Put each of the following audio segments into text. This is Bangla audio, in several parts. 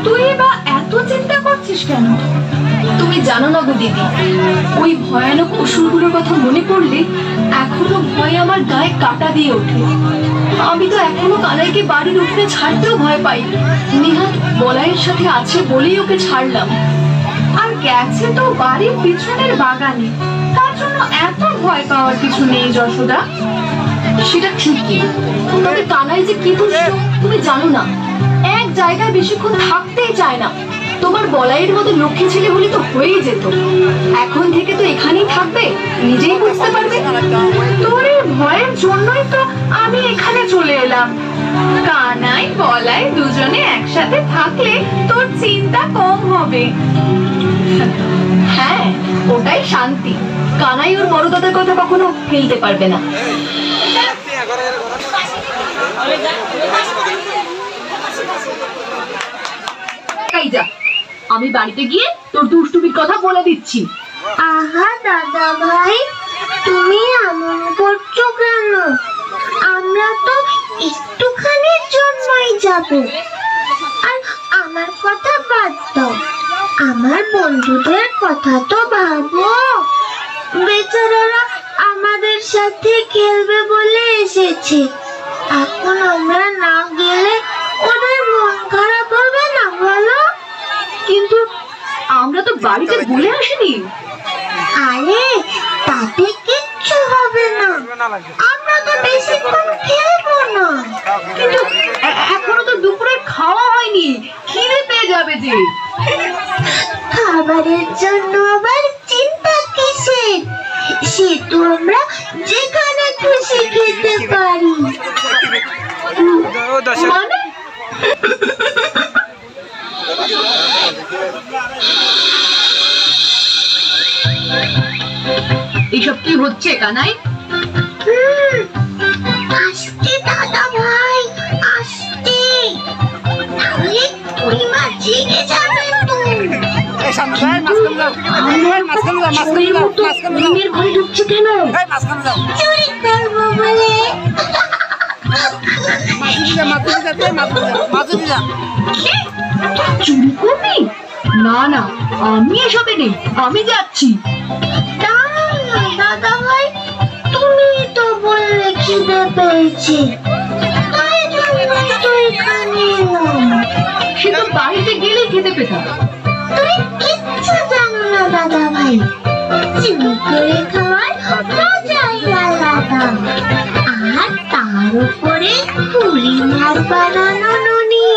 তুই বা এত চিন্তা করছিস কেন? তুমি জানো না গো দিদি, ওই ভয়ানক অসুরগুলোর কথা মনে পড়লে এখনো ভয়ে আমার গায়ে কাঁটা দিয়ে ওঠে। আমি তো এখনো কানাইকে বাড়ির উঠোনে ছাড়তেও ভয় পাই। নিহাত বলাইয়ের সাথে আছে বলেই ওকে ছাড়লাম। আর গেছে তো বাড়ির পিছনের বাগানে, তার জন্য এত ভয় পাওয়ার কিছু নেই যশোদা। সেটা ঠিকই, তবে কানাই যে কি দুষ্ট তুমি জানো না। এক জায়গায় বেশিক্ষণ থাকতেই চায় না। তোমার বলাইয়ের মতো লক্ষ্মী ছেলে হলে তো হয়েই যেত। এখন থেকে তো এখানেই থাকবে, নিজেই বুঝতে পারবে। তোর এই ভয়ের জন্যই তো আমি এখানে চলে এলাম। কানাই বলাই দুজনে একসাথে থাকলে তোর চিন্তা কম হবে। হ্যাঁ, ওটাই শান্তি। কানাই ওর বড় দাদার কথা কখনো ফেলতে পারবে না। আমি বাড়িতে গিয়ে তোর দুষ্টুমির কথা বলে দিচ্ছি। আহা দাদা ভাই, তুমি এমন করছো কেন? আমরা তো একটুখানির জন্যই যাব। আর আমার কথা বাদ দাও, আমার বন্ধুদের কথা তো ভাবো। বেচারারা আমাদের সাথে খেলবে বলে এসেছে। এখন আমরা না গেলে ওদের মন খারাপ হবে না বলো? কিন্তু আমরা তো বাড়িতে বলে আসিনি। আরে তাতে কিচ্ছু হবে না, আমরা তো বেশিক্ষণ খেলবো না। কিন্তু এখনো তো দুপুরে খাওয়া হয়নি, খিদে পেয়ে যাবে যে। খাবারের জন্য আবার চিন্তা কিসের? সে তো আমরা যেখানে খুশি খেতে পারি। মানে এইসব কি হচ্ছে কানাই? আসতে দাদা ভাই, আসতে, তাহলে পরিমা জেগে যাবে তো। ঘরে ঢুকছে কেন? চুরি করবো বলে। চুরি করবি? না না, আমি এসবে নেই, আমি যাচ্ছি। দাদা ভাই, তুমি তো বললে খিদে পেয়েছে, তাই জন্যই তো এখানে এলাম। সে তো বাড়িতে গেলেই খেতে পেতাম। তুমি কিচ্ছু জানো না দাদা ভাই, চুরি করে খাওয়ার মজাই আলাদা। আর তার উপরে পরিমার বানানো নুনি,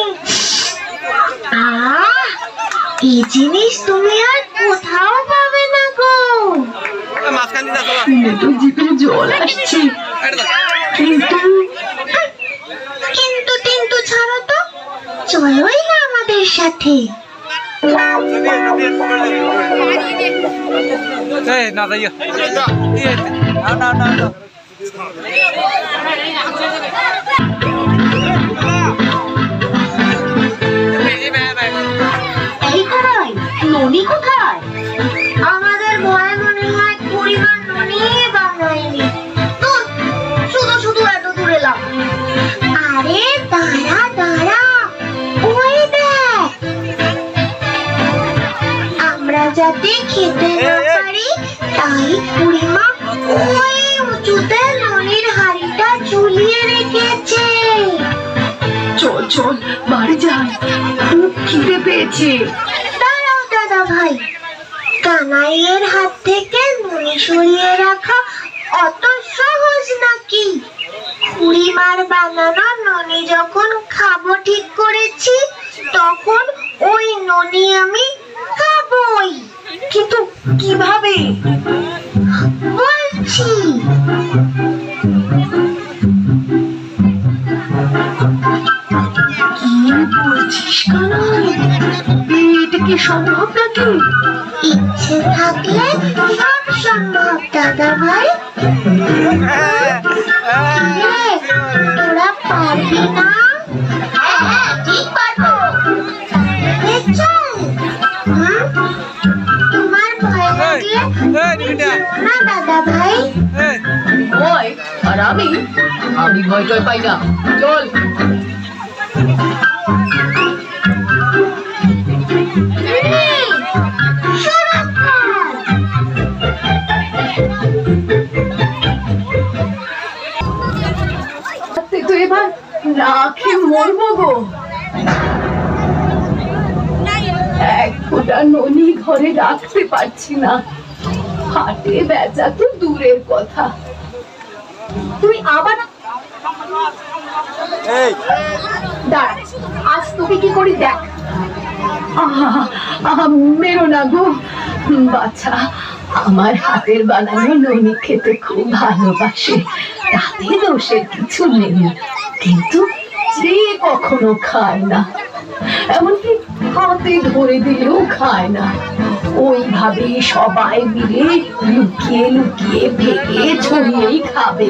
এই জিনিস তুমি আর কোথাও পাবে না গো। শুনে তো জিভে জল আসছে। কিন্তু কিন্তু কিন্তু ছাড়ো তো, চলোই না আমাদের সাথে। ননি কোথায়? আমাদের ভয় মনে হয় পরিবার ননি বানায়নি, তো শুধু শুধু এত দূরে এলাম। আরে দাঁড়া দাঁড়া, ওই দেখ, আমরা যাতে খেতে না পারি তাই পরিমা ওই উঁচুতে ননির হাড়িটা ঝুলিয়ে রেখেছে। চল চল বাড়ি যাই, খুব খিদে পেয়েছে। দাঁড়াও দাদা ভাই, কানাইয়ের হাত থেকে ননি সরিয়ে রাখা অত সহজ নাকি? খুড়িমার বানানো ননি যখন খাবো ঠিক করেছি, তখন ওই ননি আমি খাবই। কিন্তু কিভাবে? বলছি, কি বলছিস কানাই? এটা কি সম্ভব নাকি? ইচ্ছে থাকলে সব সম্ভব দাদা ভাই। তোরা পারবি না? ঠিক পারবো। চল, তোমার ভয় লাগলে না দাদা ভাই। ভয়? আর আমি ভয় টয় পাই না। চল। কটা ননি ঘরে রাখতে পারছি না, হাটে বেচা তো দূরের কথা। তুই আবার দাঁড়া, আজ তোকে কি করি দেখ। মেরো না গো বাছা, আমার হাতের বানানো ননি খেতে খুব ভালোবাসে, তাতে দোষের কিছু নেই, কিন্তু যে কখনো খায় না, এমনকি হাতে ধরে দিলেও খায় না। ওইভাবে সবাই মিলে লুকিয়ে লুকিয়ে ভেঙে ছড়িয়েই খাবে।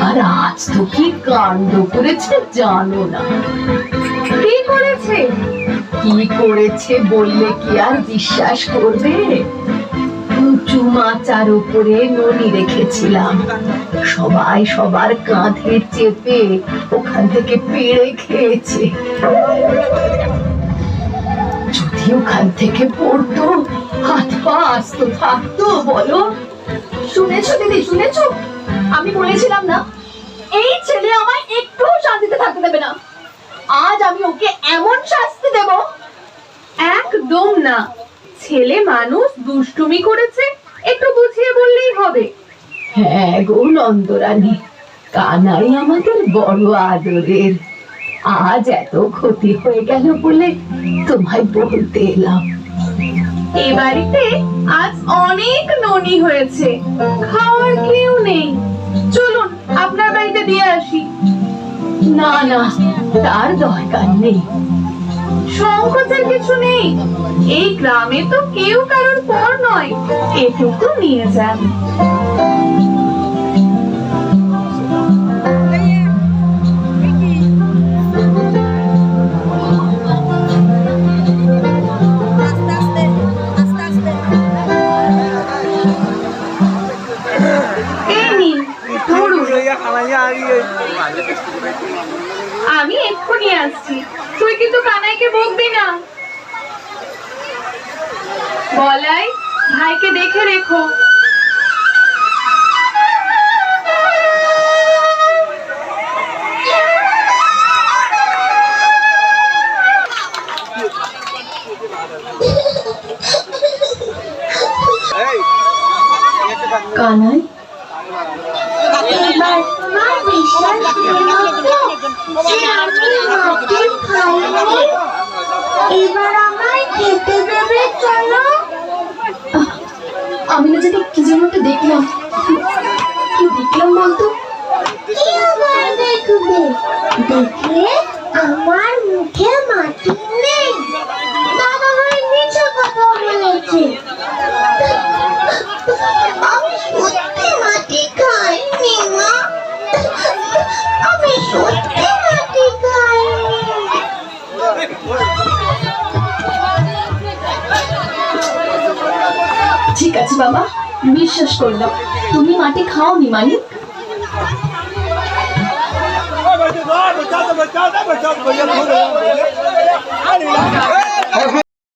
আর আজ তো কি কাণ্ড করেছে জানো না? কি করেছে? কি করেছে বললে কি আর বিশ্বাস করবে? উঁচু মাচার উপরে ননি রেখেছিলাম, সবাই সবার কাঁধে চেপে ওখান থেকে পেড়ে খেয়েছে। যদি ওখান থেকে পড়তো, হাত পা আস্ত থাকতো বলো? শুনেছো দিদি, শুনেছো? আমি বলেছিলাম না, এই ছেলে আমায় একটু শান্তিতে থাকতে দেবে না। আজ আমি ওকে এমন শাস্তি দেব। একদম না, ছেলে মানুষ দুষ্টুমি করেছে, একটু বুঝিয়ে বললেই হবে। হ্যাঁ গো নন্দরানী, কানাই আমাদের বড় আদরের। আজ এত ক্ষতি হয়ে গেল বলে তোমায় বলতে এলাম। এ বাড়িতে আজ অনেক ননি হয়েছে, খাওয়ার কেউ নেই। চলুন আপনার বাড়িতে দিয়ে আসি। না না, তার দরকার নেই। সংকোচের কিছু নেই, এই গ্রামে তো কেউ কারোর পর নয়, এটুকু নিয়ে যান। আমি এক্ষুনি আসছি, তুই কিন্তু কানাইকে বকবি না। বলাই, ভাইকে দেখে রেখো। কানাই, এবার তোমার বিশ্বাস হলো যে আমি মাটি খাইনি? এবার আমায় খেতে দেবে চলো? আমি না জানি কি যেন একটা দেখলাম। কি দেখলাম বলতো? কি আবার দেখবে? দেখলে আমার মুখে মাটি নেই, দাদা ভাই মিছে কথা বলেছে। আমি সত্যি মাটি খাইনি মা, আমি সত্যি মাটি খাইনি। ঠিক আছে বাবা, বিশ্বাস করলাম, তুমি মাটি খাওনি মানিক। Hey!